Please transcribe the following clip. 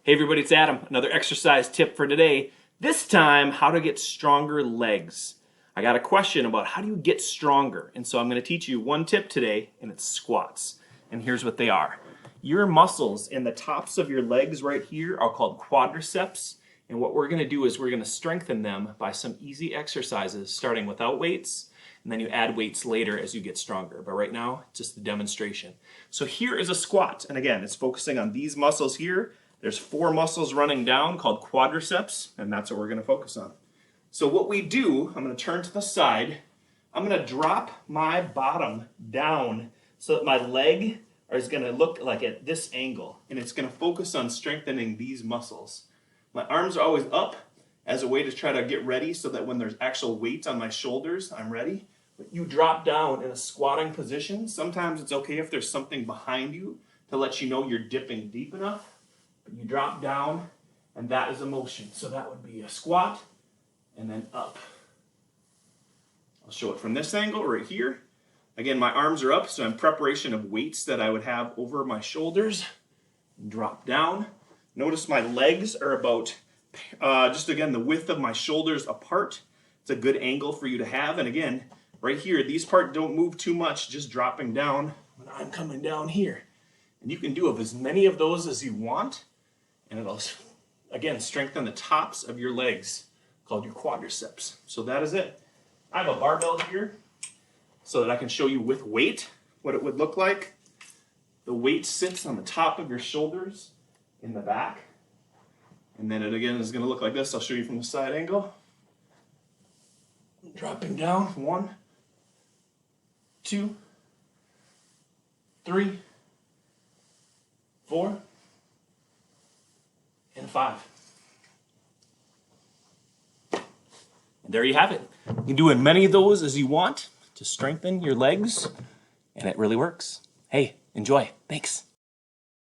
Hey everybody, it's Adam. Another exercise tip for today. This time, how to get stronger legs. I got a question about how do you get stronger? And so I'm going to teach you one tip today, and it's squats. And here's what they are. Your muscles in the tops of your legs right here are called quadriceps. And what we're going to do is we're going to strengthen them by some easy exercises, starting without weights, and then you add weights later as you get stronger. But right now, just the demonstration. So here is a squat. And again, it's focusing on these muscles here. There's 4 muscles running down called quadriceps, and that's what we're going to focus on. So what we do, I'm going to turn to the side. I'm going to drop my bottom down so that my leg is going to look like at this angle, and it's going to focus on strengthening these muscles. My arms are always up as a way to try to get ready so that when there's actual weight on my shoulders, I'm ready. But you drop down in a squatting position. Sometimes it's okay if there's something behind you to let you know you're dipping deep enough. But you drop down, and that is a motion. So that would be a squat, and then up. I'll show it from this angle right here. Again, my arms are up, so in preparation of weights that I would have over my shoulders. Drop down. Notice my legs are about, just again, the width of my shoulders apart. It's a good angle for you to have. And again, right here, these parts don't move too much, just dropping down when I'm coming down here. And you can do as many of those as you want. And it'll, again, strengthen the tops of your legs, called your quadriceps. So that is it. I have a barbell here so that I can show you with weight what it would look like. The weight sits on the top of your shoulders in the back. And then it, again, is going to look like this. I'll show you from the side angle. Dropping down. 1, 2, 3, 4, and 5. And there you have it. You can do as many of those as you want to strengthen your legs, and it really works. Hey, enjoy. Thanks.